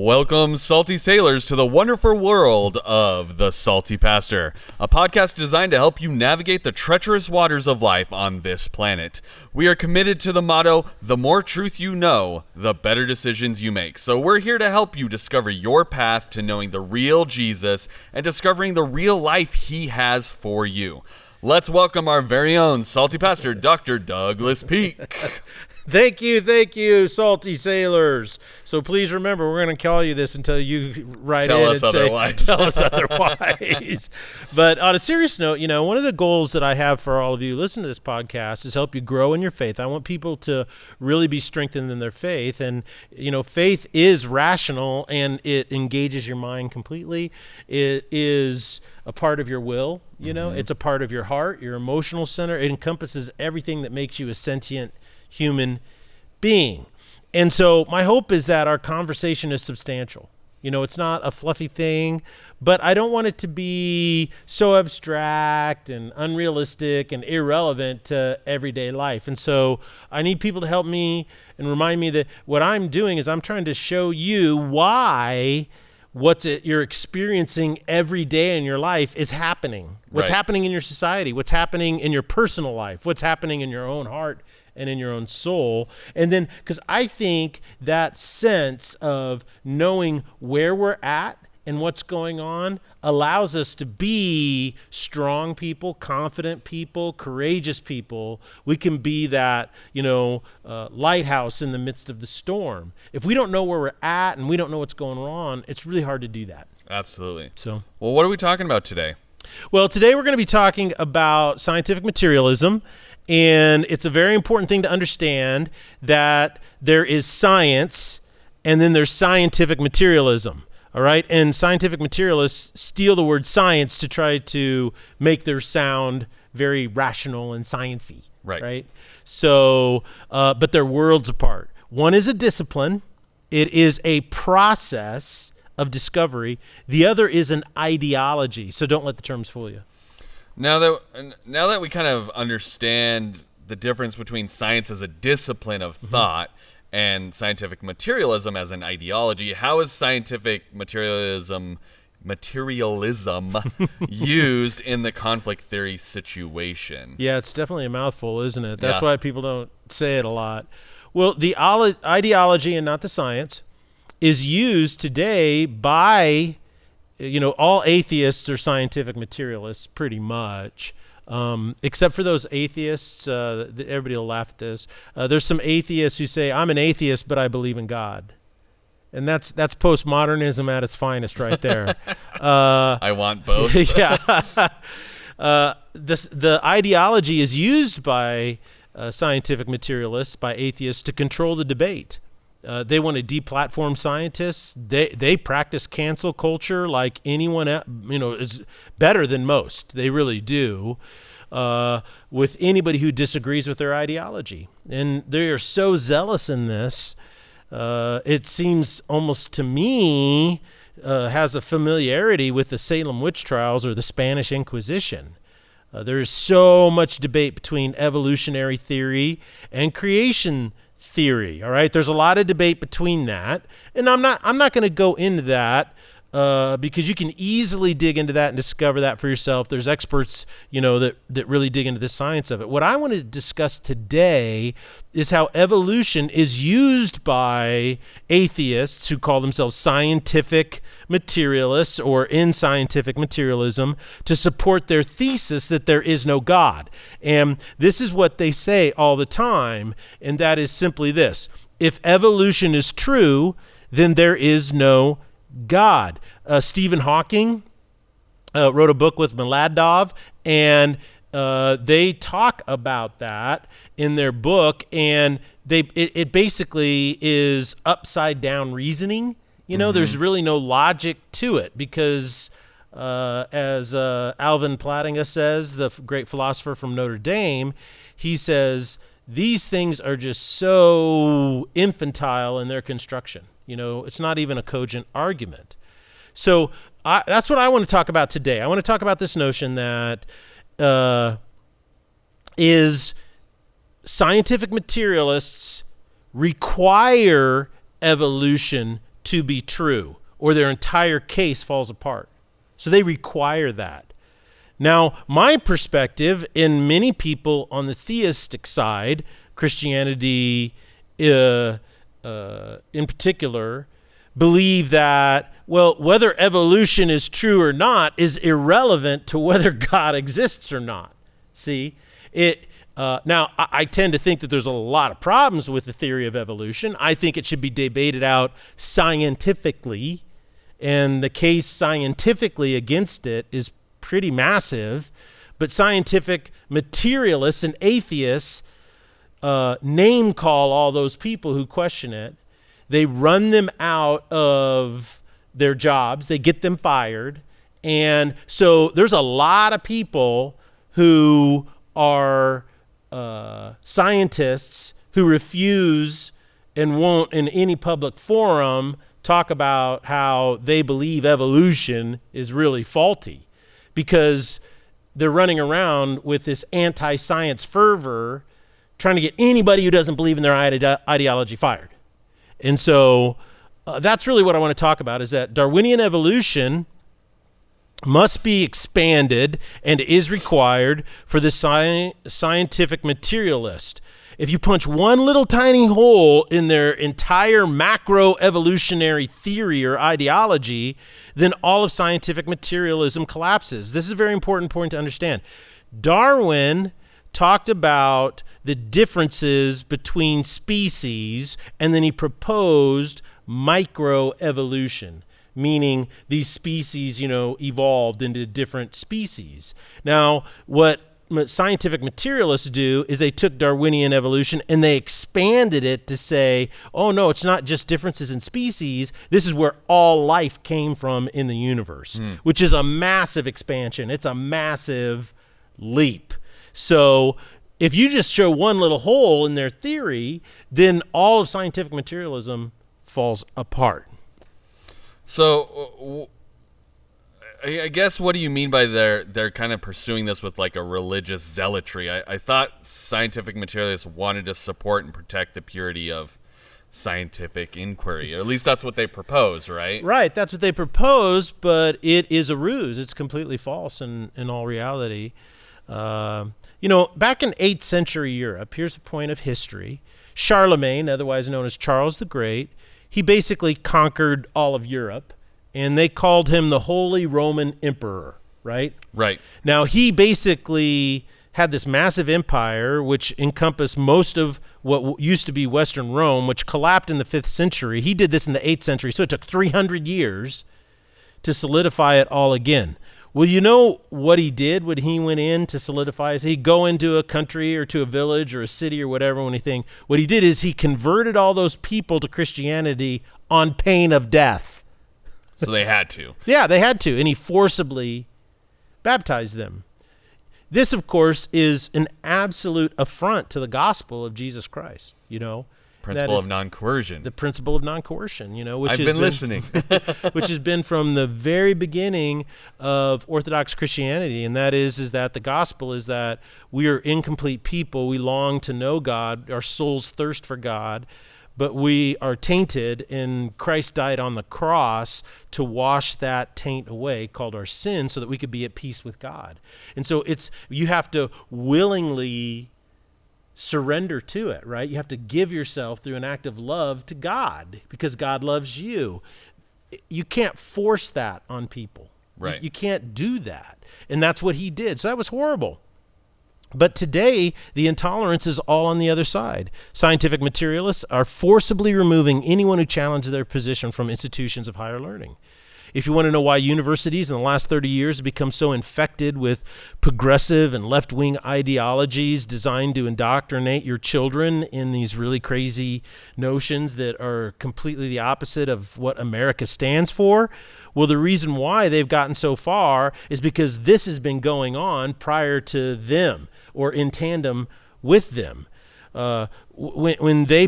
Welcome, salty sailors, to the wonderful world of The Salty Pastor, a podcast designed to help you navigate the treacherous waters of life on this planet. We are committed to the motto, the more truth you know, the better decisions you make. So we're here to help you discover your path to knowing the real Jesus and discovering the real life he has for you. Let's welcome our very own salty pastor, Dr. Douglas Peake. Thank you, salty sailors. So please remember, we're going to call you this until you write in and say, tell us otherwise. But on a serious note, one of the goals that I have for all of you listening to this podcast is help you grow in your faith. I want people to really be strengthened in their faith. And, faith is rational and it engages your mind completely. It is a part of your will, it's a part of your heart, your emotional center. It encompasses everything that makes you a sentient human being. And so my hope is that our conversation is substantial. It's not a fluffy thing, but I don't want it to be so abstract and unrealistic and irrelevant to everyday life. And so I need people to help me and remind me that what I'm doing is I'm trying to show you why you're experiencing every day in your life is happening. What's happening in your society, what's happening in your personal life, what's happening in your own heart and in your own soul. And then, because I think that sense of knowing where we're at and what's going on allows us to be strong people, confident people, courageous people. We can be that, lighthouse in the midst of the storm. If we don't know where we're at and we don't know what's going on, it's really hard to do that. Absolutely. So, well, what are we talking about today? Well, today we're going to be talking about scientific materialism, and it's a very important thing to understand that there is science and then there's scientific materialism, all right? And scientific materialists steal the word science to try to make their sound very rational and sciencey, right? So, but they're worlds apart. One is a discipline. It is a process of discovery. The other is an ideology. So don't let the terms fool you. Now that we kind of understand the difference between science as a discipline of thought and scientific materialism as an ideology, how is scientific materialism used in the conflict theory situation? Yeah, it's definitely a mouthful, isn't it? That's why people don't say it a lot. Well, the ideology and not the science is used today by, all atheists are scientific materialists pretty much, except for those atheists. Everybody will laugh at this. There's some atheists who say, I'm an atheist, but I believe in God. And that's postmodernism at its finest right there. I want both. Yeah. The ideology is used by scientific materialists, by atheists, to control the debate. They want to deplatform scientists. They practice cancel culture like anyone, is better than most. They really do. With anybody who disagrees with their ideology. And they are so zealous in this, it seems almost to me has a familiarity with the Salem witch trials or the Spanish Inquisition. There is so much debate between evolutionary theory and creation theory. All right, there's a lot of debate between that, and I'm not going to go into that because you can easily dig into that and discover that for yourself. There's experts, that really dig into the science of it. What I want to discuss today is how evolution is used by atheists who call themselves scientific materialists or in scientific materialism to support their thesis that there is no God. And this is what they say all the time, and that is simply this: if evolution is true, then there is no God. Stephen Hawking wrote a book with Mladov, and they talk about that in their book, and it basically is upside down reasoning. There's really no logic to it because, as Alvin Plantinga says, the great philosopher from Notre Dame, he says these things are just so infantile in their construction. It's not even a cogent argument. So that's what I want to talk about today. I want to talk about this notion that is scientific materialists require evolution to be true, or their entire case falls apart. So they require that. Now, my perspective, and many people on the theistic side, Christianity in particular, believe that, well, whether evolution is true or not is irrelevant to whether God exists or not. See, now, I tend to think that there's a lot of problems with the theory of evolution. I think it should be debated out scientifically, and the case scientifically against it is pretty massive. But scientific materialists and atheists name call all those people who question it. They run them out of their jobs. They get them fired. And so there's a lot of people who are scientists who refuse and won't in any public forum talk about how they believe evolution is really faulty, because they're running around with this anti-science fervor trying to get anybody who doesn't believe in their ideology fired. And so that's really what I want to talk about, is that Darwinian evolution must be expanded and is required for the scientific materialist. If you punch one little tiny hole in their entire macro evolutionary theory or ideology, then all of scientific materialism collapses. This is a very important point to understand. Darwin talked about the differences between species, and then he proposed microevolution, meaning these species, evolved into different species. Now, what scientific materialists do is they took Darwinian evolution and they expanded it to say, oh no, it's not just differences in species. This is where all life came from in the universe, which is a massive expansion. It's a massive leap. So if you just show one little hole in their theory, then all of scientific materialism falls apart. So I guess, what do you mean by they're kind of pursuing this with like a religious zealotry? I thought scientific materialists wanted to support and protect the purity of scientific inquiry, or at least that's what they propose, right? Right, that's what they propose, but it is a ruse. It's completely false in all reality. Back in 8th century Europe, here's a point of history. Charlemagne, otherwise known as Charles the Great, he basically conquered all of Europe, and they called him the Holy Roman Emperor, right? Right. Now, he basically had this massive empire which encompassed most of what used to be Western Rome, which collapsed in the 5th century. He did this in the 8th century, so it took 300 years to solidify it all again. Well, you know what he did when he went in to solidify it? He'd go into a country or to a village or a city or whatever, anything. What he did is he converted all those people to Christianity on pain of death. So they had to. Yeah, they had to, and he forcibly baptized them. This, of course, is an absolute affront to the gospel of Jesus Christ, Principle of non-coercion. The principle of non-coercion, which I've been listening. which has been from the very beginning of Orthodox Christianity, and that is that the gospel is that we are incomplete people. We long to know God. Our souls thirst for God, but we are tainted, and Christ died on the cross to wash that taint away, called our sin, so that we could be at peace with God. And so you have to willingly surrender to it, right? You have to give yourself through an act of love to God, because God loves you. You can't force that on people. Right. You can't do that. And that's what he did. So that was horrible. But today, the intolerance is all on the other side. Scientific materialists are forcibly removing anyone who challenges their position from institutions of higher learning. If you want to know why universities in the last 30 years have become so infected with progressive and left-wing ideologies designed to indoctrinate your children in these really crazy notions that are completely the opposite of what America stands for, well, the reason why they've gotten so far is because this has been going on prior to them or in tandem with them. when the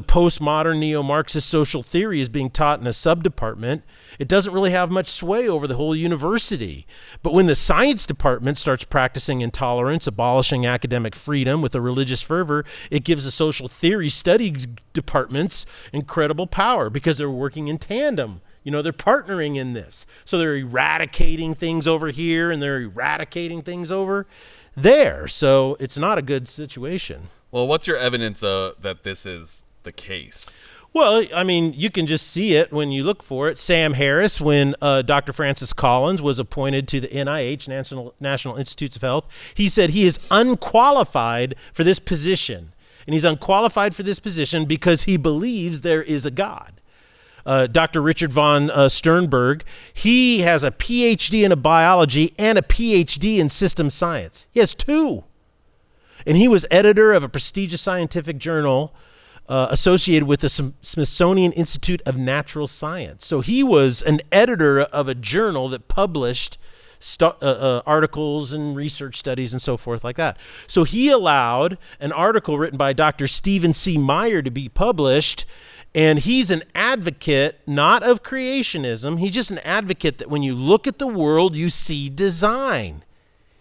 postmodern neo-Marxist social theory is being taught in a subdepartment, it doesn't really have much sway over the whole university. But when the science department starts practicing intolerance, abolishing academic freedom with a religious fervor, it gives the social theory study departments incredible power because they're working in tandem. They're partnering in this. So they're eradicating things over here and they're eradicating things over there. So it's not a good situation. Well, what's your evidence that this is the case? Well, I mean, you can just see it when you look for it. Sam Harris, when Dr. Francis Collins was appointed to the NIH, National Institutes of Health, he said he is unqualified for this position. And he's unqualified for this position because he believes there is a God. Dr. Richard von Sternberg, he has a PhD in biology and a PhD in systems science. He has 2. And he was editor of a prestigious scientific journal associated with the Smithsonian Institute of Natural Science. So he was an editor of a journal that published articles and research studies and so forth like that. So he allowed an article written by Dr. Stephen C. Meyer to be published. And he's an advocate, not of creationism. He's just an advocate that when you look at the world, you see design.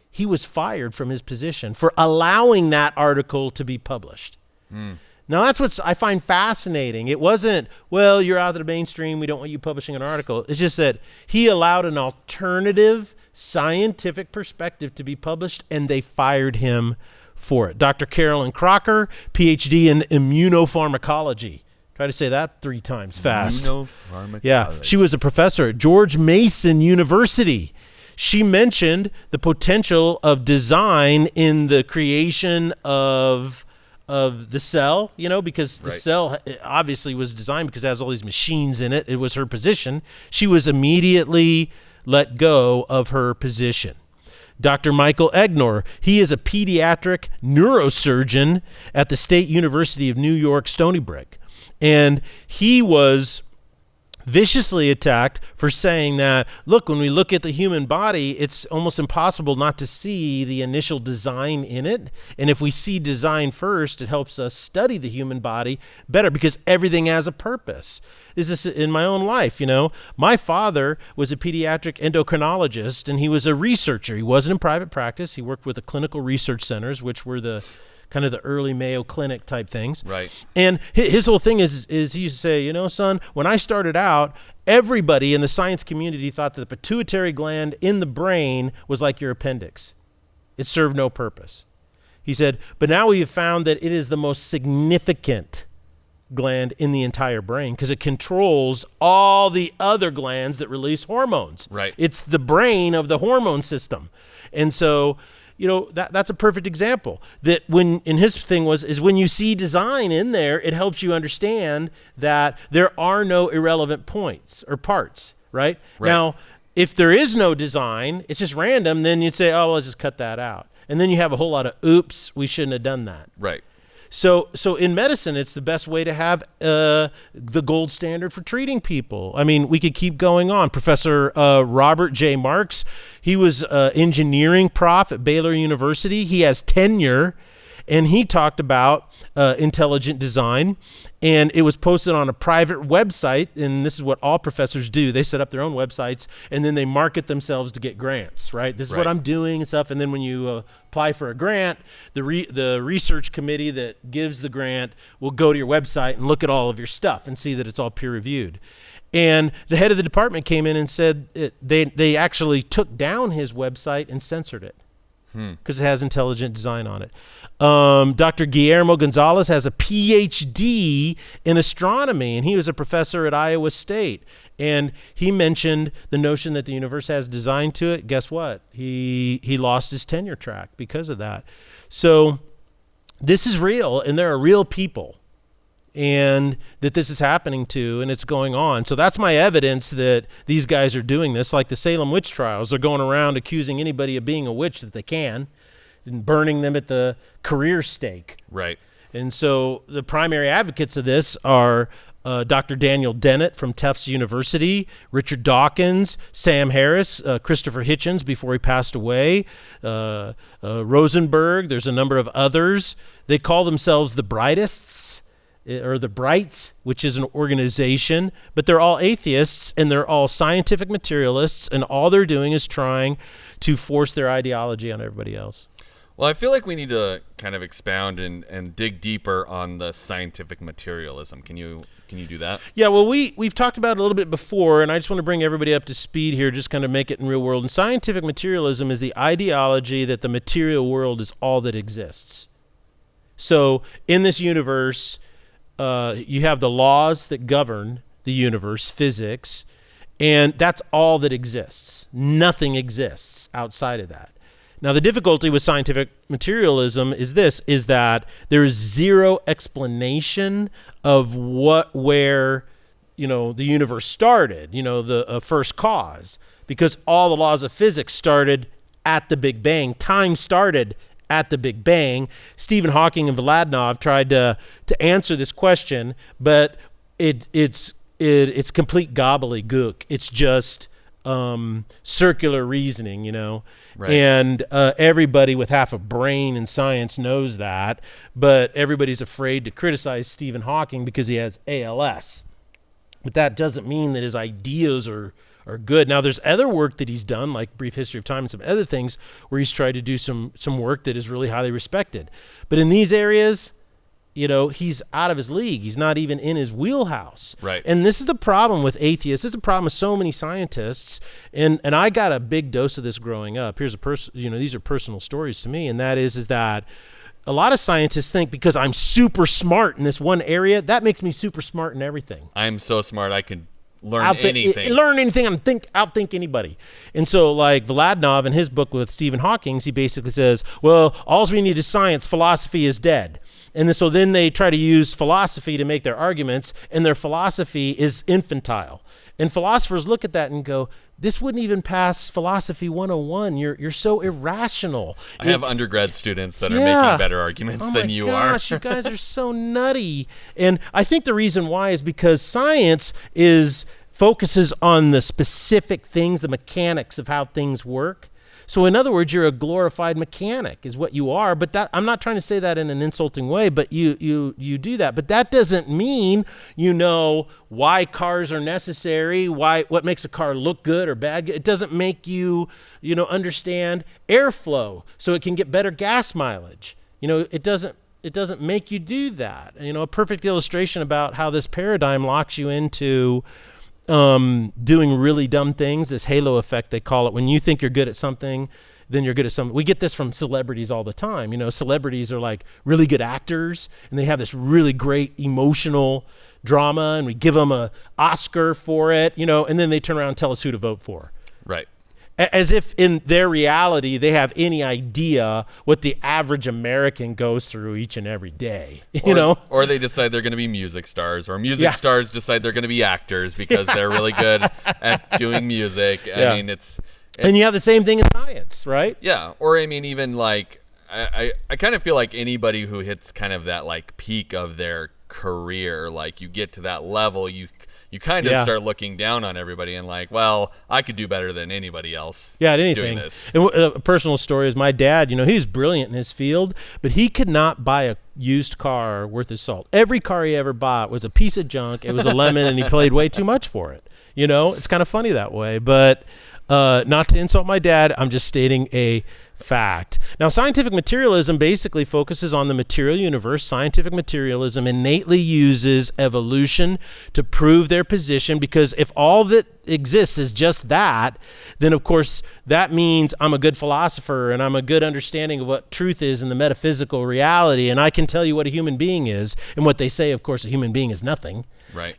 He was fired from his position for allowing that article to be published. Now, that's what I find fascinating. It wasn't, well, you're out of the mainstream, we don't want you publishing an article. It's just that he allowed an alternative scientific perspective to be published, and they fired him for it. Dr. Carolyn Crocker, PhD in immunopharmacology. Try to say that 3 times fast. Yeah, she was a professor at George Mason University. She mentioned the potential of design in the creation of the cell, because the cell obviously was designed because it has all these machines in it. It was her position. She was immediately let go of her position. Dr. Michael Egnor, he is a pediatric neurosurgeon at the State University of New York, Stony Brook. And he was viciously attacked for saying that, look, when we look at the human body, it's almost impossible not to see the initial design in it. And if we see design first, it helps us study the human body better because everything has a purpose. This is in my own life, My father was a pediatric endocrinologist, and he was a researcher. He wasn't in private practice. He worked with the clinical research centers, which were the kind of the early Mayo Clinic type things. Right. And his whole thing is he used to say, son, when I started out, everybody in the science community thought that the pituitary gland in the brain was like your appendix. It served no purpose. He said, but now we have found that it is the most significant gland in the entire brain because it controls all the other glands that release hormones. Right. It's the brain of the hormone system. And so that's a perfect example. That and his thing is when you see design in there, it helps you understand that there are no irrelevant points or parts, right? Now, if there is no design, it's just random, then you'd say, oh, well, let's just cut that out. And then you have a whole lot of, oops, we shouldn't have done that. Right. So in medicine, it's the best way to have the gold standard for treating people. I mean, we could keep going on. Professor Robert J. Marks, he was engineering prof at Baylor University. He has tenure, and he talked about intelligent design. And it was posted on a private website, and this is what all professors do. They set up their own websites, and then they market themselves to get grants, right? This is what I'm doing and stuff. And then when you apply for a grant, the research committee that gives the grant will go to your website and look at all of your stuff and see that it's all peer-reviewed. And the head of the department came in and said they actually took down his website and censored it because it has intelligent design on it. Dr. Guillermo Gonzalez has a PhD in astronomy, and he was a professor at Iowa State. And he mentioned the notion that the universe has design to it. Guess what? He lost his tenure track because of that. So this is real, and there are real people and that this is happening to, and it's going on. So that's my evidence that these guys are doing this, like the Salem witch trials. They're going around accusing anybody of being a witch that they can and burning them at the career stake. Right. And so the primary advocates of this are Dr. Daniel Dennett from Tufts University, Richard Dawkins, Sam Harris, Christopher Hitchens before he passed away, Rosenberg. There's a number of others. They call themselves the Brightists, or the Brights, which is an organization, but they're all atheists and they're all scientific materialists, and all they're doing is trying to force their ideology on everybody else. Well, I feel like we need to kind of expound and dig deeper on the scientific materialism. Can you do that? Yeah, well, we've talked about it a little bit before, and I just want to bring everybody up to speed here, just kind of make it in real world. And scientific materialism is the ideology that the material world is all that exists. So in this universe, you have the laws that govern the universe, physics, and that's all that exists. Nothing exists outside of that. Now, the difficulty with scientific materialism is that there is zero explanation of where the universe started, the first cause, because all the laws of physics started at the Big Bang. Time started at the Big Bang. Stephen Hawking and Vladimir tried to answer this question, but it's complete gobbledygook. It's just circular reasoning, Right. And everybody with half a brain in science knows that, but everybody's afraid to criticize Stephen Hawking because he has ALS. But that doesn't mean that his ideas are good. Now, there's other work that he's done, like Brief History of Time and some other things, where he's tried to do some work that is really highly respected. But in these areas, he's out of his league. He's not even in his wheelhouse. Right. And this is the problem with atheists. This is the problem with so many scientists. And I got a big dose of this growing up. Here's these are personal stories to me. And that is that a lot of scientists think because I'm super smart in this one area, that makes me super smart in everything. I'm so smart I can learn anything. Learn anything and outthink anybody. And so, like Vladimir in his book with Stephen Hawking, he basically says, well, all we need is science. Philosophy is dead. And so then they try to use philosophy to make their arguments, and their philosophy is infantile. And philosophers look at that and go, this wouldn't even pass Philosophy 101. You're so irrational. I have undergrad students that are making better arguments than you are. Oh my gosh, you guys are so nutty. And I think the reason why is because science focuses on the specific things, the mechanics of how things work. So in other words, you're a glorified mechanic is what you are. But I'm not trying to say that in an insulting way, but you do that. But that doesn't mean why cars are necessary, what makes a car look good or bad. It doesn't make you understand airflow so it can get better gas mileage. It doesn't make you do that. A perfect illustration about how this paradigm locks you into doing really dumb things, this halo effect they call it. When you think you're good at something, then you're good at something. We get this from celebrities all the time. Celebrities are like really good actors, and they have this really great emotional drama, and we give them an Oscar for it, and then they turn around and tell us who to vote for. Right. As if in their reality they have any idea what the average American goes through each and every day, Or they decide they're going to be music stars, or music stars decide they're going to be actors because they're really good at doing music. I mean, it's and you have the same thing in science, right? Yeah. Or I mean, even like I kind of feel like anybody who hits kind of that like peak of their career, like you get to that level, you kind of start looking down on everybody and like, well, I could do better than anybody else. Yeah, at anything. Doing this. And a personal story is my dad, he was brilliant in his field, but he could not buy a used car worth his salt. Every car he ever bought was a piece of junk. It was a lemon, and he paid way too much for it. It's kind of funny that way. But not to insult my dad, I'm just stating a fact. Now, scientific materialism basically focuses on the material universe. Scientific materialism innately uses evolution to prove their position, because if all that exists is just that, then of course that means I'm a good philosopher and I'm a good understanding of what truth is in the metaphysical reality, and I can tell you what a human being is. And what they say, of course, a human being is nothing. Right.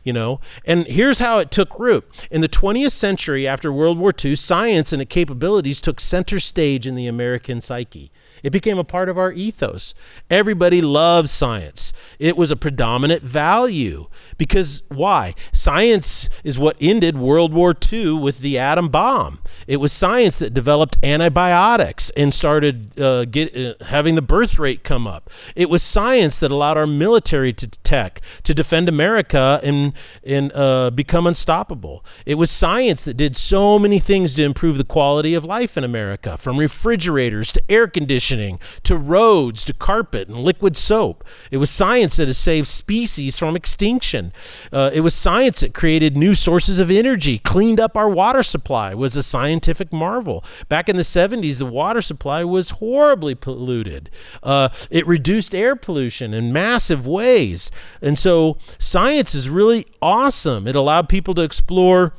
And here's how it took root. In the 20th century, after World War II, science and its capabilities took center stage in the American psyche. It became a part of our ethos. Everybody loved science. It was a predominant value. Because why? Science is what ended World War II with the atom bomb. It was science that developed antibiotics and started having the birth rate come up. It was science that allowed our military to defend America and become unstoppable. It was science that did so many things to improve the quality of life in America, from refrigerators to air conditioning to roads to carpet and liquid soap. It was science that has saved species from extinction. It was science that created new sources of energy, cleaned up our water supply. It was a scientific marvel. Back in the 70s, the water supply was horribly polluted. It reduced air pollution in massive ways. And so science is really awesome. It allowed people to explore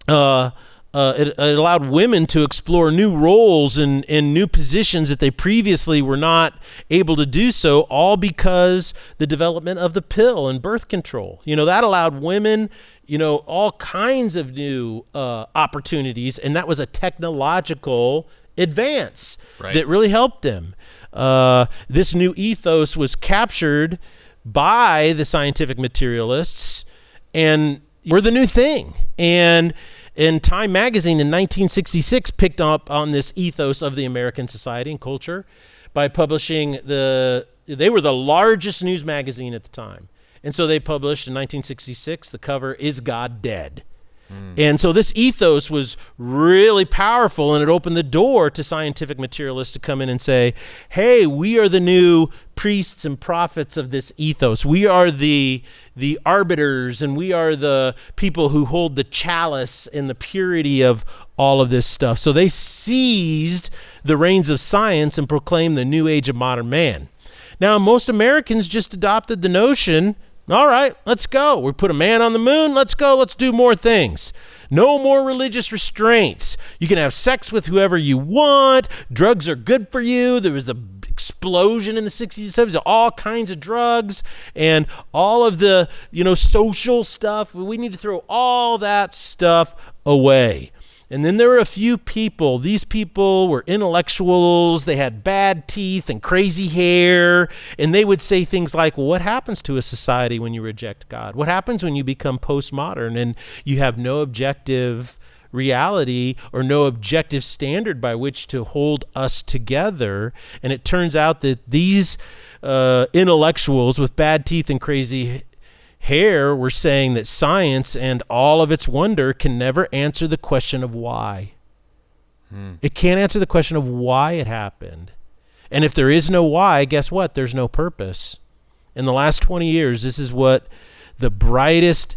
it allowed women to explore new roles and new positions that they previously were not able to do so, all because the development of the pill and birth control. That allowed women, all kinds of new opportunities, and that was a technological advance that really helped them. This new ethos was captured by the scientific materialists, and we're the new thing. And Time magazine in 1966 picked up on this ethos of the American society and culture by publishing they were the largest news magazine at the time. And so they published in 1966, the cover, "Is God Dead?" And so this ethos was really powerful, and it opened the door to scientific materialists to come in and say, hey, we are the new priests and prophets of this ethos. We are the arbiters, and we are the people who hold the chalice and the purity of all of this stuff. So they seized the reins of science and proclaimed the new age of modern man. Now, most Americans just adopted the notion, all right, let's go. We put a man on the moon. Let's go. Let's do more things. No more religious restraints. You can have sex with whoever you want. Drugs are good for you. There was the explosion in the 60s and 70s of all kinds of drugs and all of the, social stuff. We need to throw all that stuff away. And then there were a few people. These people were intellectuals. They had bad teeth and crazy hair. And they would say things like, well, what happens to a society when you reject God? What happens when you become postmodern and you have no objective reality or no objective standard by which to hold us together? And it turns out that these intellectuals with bad teeth and crazy hair were saying that science and all of its wonder can never answer the question of why. It can't answer the question of why it happened. And if there is no why, guess what? There's no purpose. In the last 20 years, this is what the brights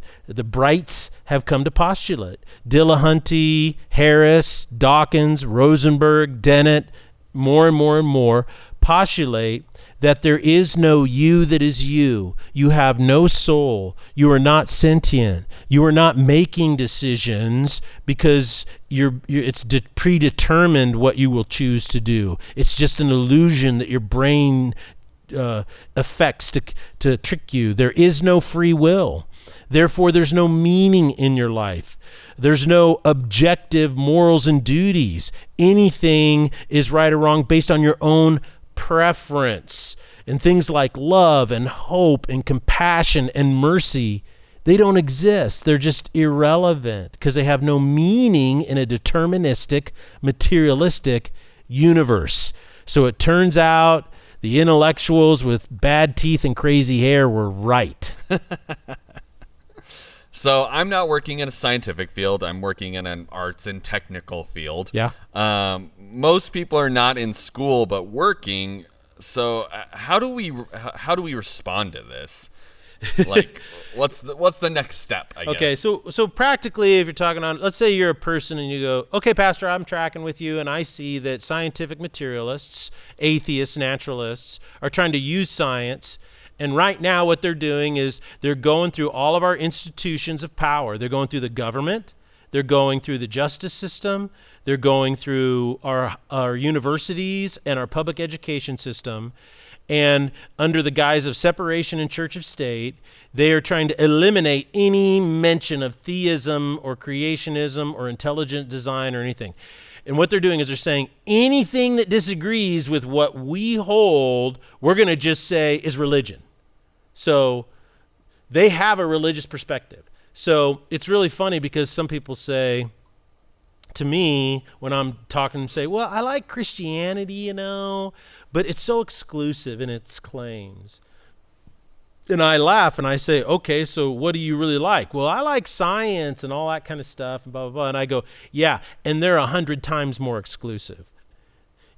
have come to postulate. Dillahunty, Harris, Dawkins, Rosenberg, Dennett, more and more and more postulate that there is no you that is you. You have no soul. You are not sentient. You are not making decisions because it's predetermined what you will choose to do. It's just an illusion that your brain affects to trick you. There is no free will. Therefore, there's no meaning in your life. There's no objective morals and duties. Anything is right or wrong based on your own preference. And things like love and hope and compassion and mercy, they don't exist. They're just irrelevant because they have no meaning in a deterministic, materialistic universe. So it turns out the intellectuals with bad teeth and crazy hair were right. So I'm not working in a scientific field. I'm working in an arts and technical field. Yeah. Most people are not in school but working. So how do we respond to this? Like, what's the next step, I guess? Okay, so practically, if you're talking on, let's say you're a person and you go, okay, Pastor, I'm tracking with you, and I see that scientific materialists, atheists, naturalists, are trying to use science. And right now what they're doing is they're going through all of our institutions of power. They're going through the government. They're going through the justice system. They're going through our universities and our public education system. And under the guise of separation in church of state, they are trying to eliminate any mention of theism or creationism or intelligent design or anything. And what they're doing is they're saying anything that disagrees with what we hold, we're going to just say is religion. So they have a religious perspective. So it's really funny because some people say to me when I'm talking, say, well, I like Christianity, but it's so exclusive in its claims. And I laugh and I say, okay, so what do you really like? Well, I like science and all that kind of stuff and blah, blah, blah. And I go, yeah, and they're 100 times more exclusive.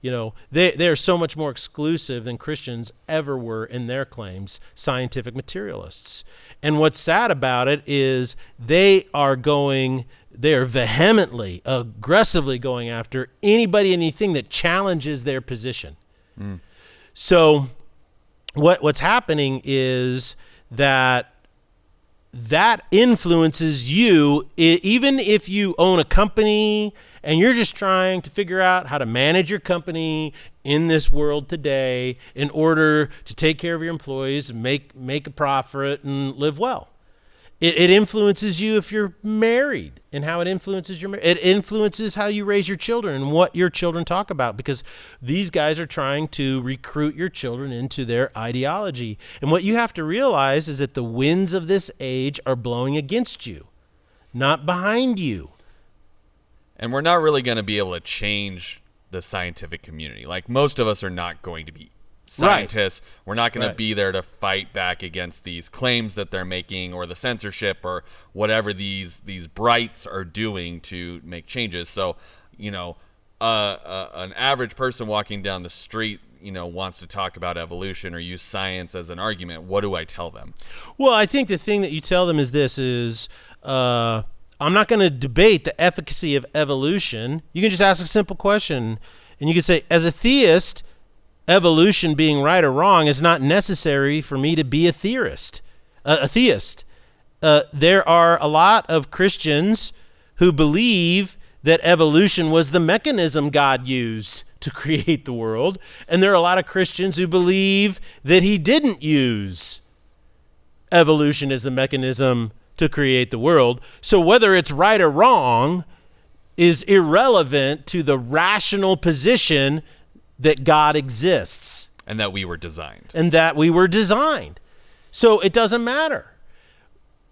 You know, they're so much more exclusive than Christians ever were in their claims, scientific materialists. And what's sad about it is they are vehemently, aggressively going after anybody, anything that challenges their position. So what's happening is that influences you, even if you own a company and you're just trying to figure out how to manage your company in this world today in order to take care of your employees and make a profit and live well. It influences you if you're married and how it influences it influences how you raise your children and what your children talk about, because these guys are trying to recruit your children into their ideology. And what you have to realize is that the winds of this age are blowing against you, not behind you. And we're not really going to be able to change the scientific community. Like, most of us are not going to be scientists. Right. We're not going to be there to fight back against these claims that they're making, or the censorship, or whatever these brights are doing to make changes. So, you know, an average person walking down the street, you know, wants to talk about evolution or use science as an argument. What do I tell them? Well, I think the thing that you tell them is I'm not going to debate the efficacy of evolution. You can just ask a simple question, and you can say, as a theist, evolution being right or wrong is not necessary for me to be a theist. There are a lot of Christians who believe that evolution was the mechanism God used to create the world, and there are a lot of Christians who believe that he didn't use evolution as the mechanism to create the world. So whether it's right or wrong is irrelevant to the rational position that God exists. And that we were designed. So it doesn't matter.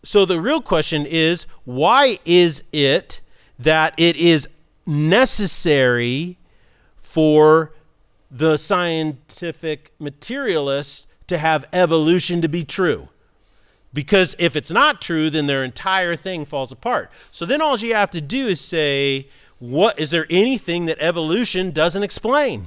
So the real question is, why is it that it is necessary for the scientific materialists to have evolution to be true? Because if it's not true, then their entire thing falls apart. So then all you have to do is say, is there anything that evolution doesn't explain?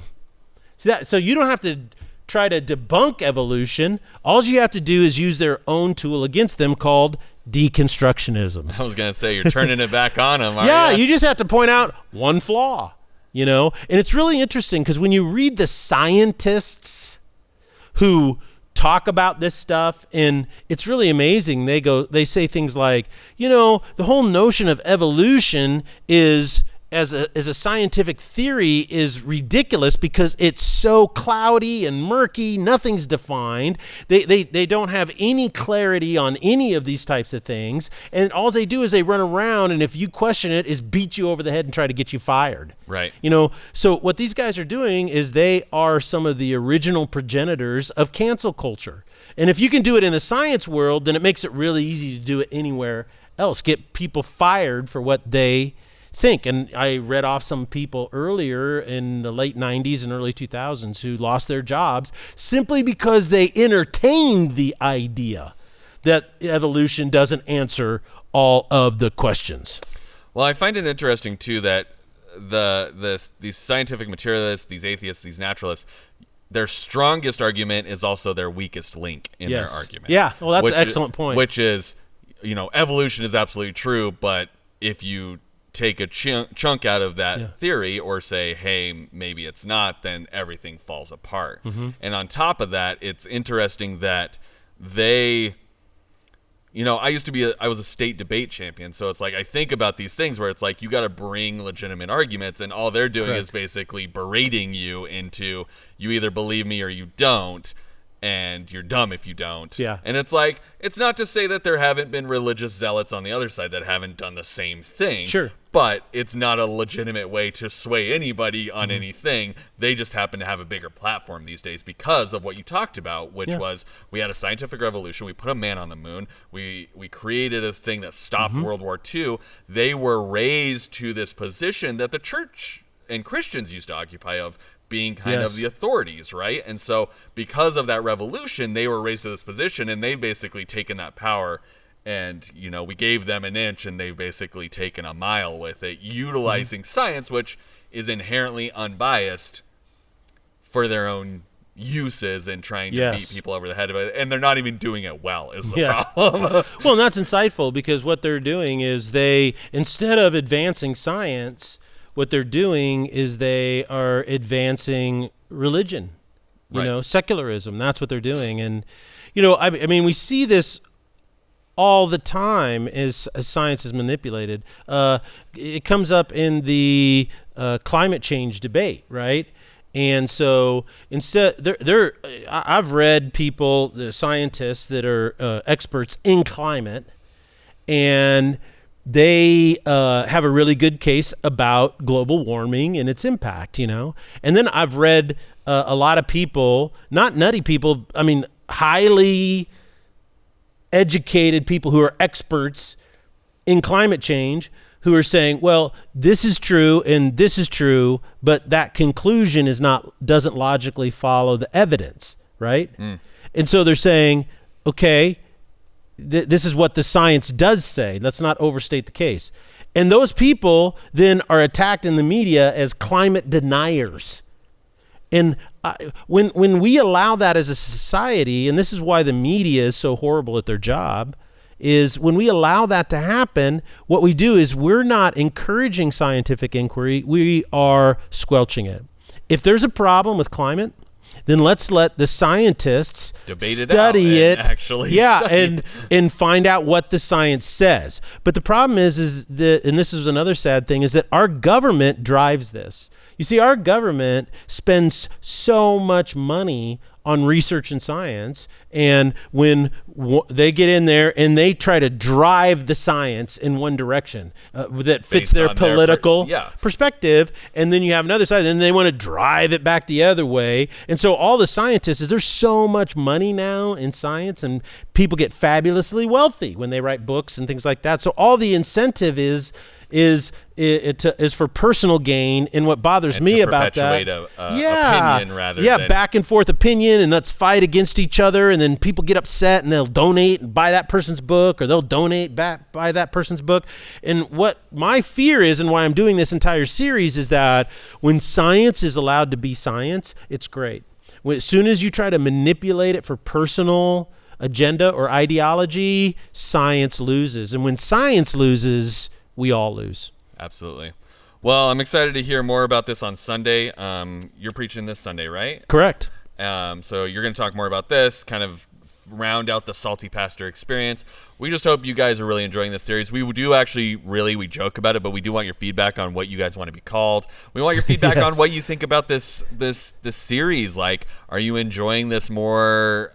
So you don't have to try to debunk evolution. All you have to do is use their own tool against them called deconstructionism. I was going to say, you're turning it back on them, aren't yeah, you? You just have to point out one flaw, you know? And it's really interesting because when you read the scientists who talk about this stuff, and it's really amazing. They say things like, you know, the whole notion of evolution is as a scientific theory is ridiculous because it's so cloudy and murky, nothing's defined. They don't have any clarity on any of these types of things, and all they do is they run around, and if you question it, is beat you over the head and try to get you fired. Right. You know, so what these guys are doing is they are some of the original progenitors of cancel culture. And if you can do it in the science world, then it makes it really easy to do it anywhere else. Get people fired for what they think. And I read off some people earlier in the late 90s and early 2000s who lost their jobs simply because they entertained the idea that evolution doesn't answer all of the questions. Well, I find it interesting too that these scientific materialists, these atheists, these naturalists, their strongest argument is also their weakest link in their argument. Yeah, well, that's an excellent point. Which is, you know, evolution is absolutely true, but if you take a chunk out of that theory or say, hey, maybe it's not, then everything falls apart. Mm-hmm. And on top of that, it's interesting that they, you know, I was a state debate champion, so it's like I think about these things where it's like you got to bring legitimate arguments, and all they're doing is basically berating you into you either believe me or you don't, and you're dumb if you don't. Yeah. And it's like, it's not to say that there haven't been religious zealots on the other side that haven't done the same thing. Sure. But it's not a legitimate way to sway anybody on anything. They just happen to have a bigger platform these days because of what you talked about, which was we had a scientific revolution. We put a man on the moon. We created a thing that stopped World War II. They were raised to this position that the church and Christians used to occupy of being kind of the authorities, right? And so because of that revolution, they were raised to this position, and they've basically taken that power. And, we gave them an inch, and they've basically taken a mile with it, utilizing science, which is inherently unbiased, for their own uses and trying to beat people over the head of it. And they're not even doing it well, is the problem. Well, and that's insightful, because what they're doing is instead of advancing science, what they're doing is they are advancing religion, secularism. That's what they're doing. And, I mean, we see this all the time as science is manipulated. It comes up in the climate change debate, right? And so instead, I've read people, the scientists that are experts in climate, and they have a really good case about global warming and its impact, And then I've read a lot of people, not nutty people, I mean, highly educated people who are experts in climate change, who are saying, well, this is true and this is true, but that conclusion doesn't logically follow the evidence, right? And so they're saying, okay, this is what the science does say. Let's not overstate the case. And those people then are attacked in the media as climate deniers. And when we allow that as a society, and this is why the media is so horrible at their job, is when we allow that to happen, what we do is we're not encouraging scientific inquiry, we are squelching it. If there's a problem with climate, then let's let the scientists study it, and find out what the science says. But the problem is that, and this is another sad thing, is that our government drives this. You see, our government spends so much money on research and science, and when they get in there and they try to drive the science in one direction that fits their political perspective, and then you have another side, and they want to drive it back the other way. And so all the scientists, there's so much money now in science, and people get fabulously wealthy when they write books and things like that. So all the incentive is for personal gain. And what bothers me about that, opinion rather than back and forth opinion, and let's fight against each other, and then people get upset and they'll donate and buy that person's book, or they'll donate back buy that person's book. And what my fear is, and why I'm doing this entire series, is that when science is allowed to be science, it's great. As soon as you try to manipulate it for personal agenda or ideology, science loses. And when science loses, we all lose. Absolutely. Well, I'm excited to hear more about this on Sunday. You're preaching this Sunday, right? Correct. So you're going to talk more about this, kind of round out the Salty Pastor experience. We just hope you guys are really enjoying this series. We do actually we joke about it, but we do want your feedback on what you guys want to be called. We want your feedback on what you think about this series. Like, are you enjoying this more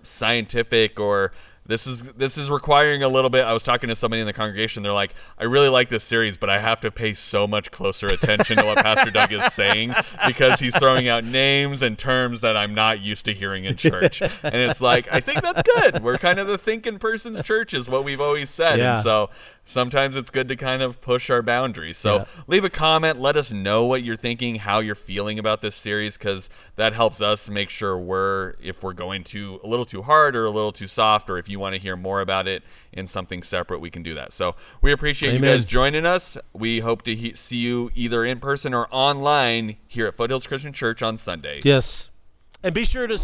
scientific, or this is requiring a little bit? I was talking to somebody in the congregation. They're like, I really like this series, but I have to pay so much closer attention to what Pastor Doug is saying, because he's throwing out names and terms that I'm not used to hearing in church. And it's like, I think that's good. We're kind of the thinking person's church, is what we've always said. Yeah. And so sometimes it's good to kind of push our boundaries. So leave a comment. Let us know what you're thinking, how you're feeling about this series, because that helps us make sure if we're going to a little too hard or a little too soft, or if you want to hear more about it in something separate, we can do that. So we appreciate you guys joining us. We hope to see you either in person or online here at Foothills Christian Church on Sunday. Yes. And be sure to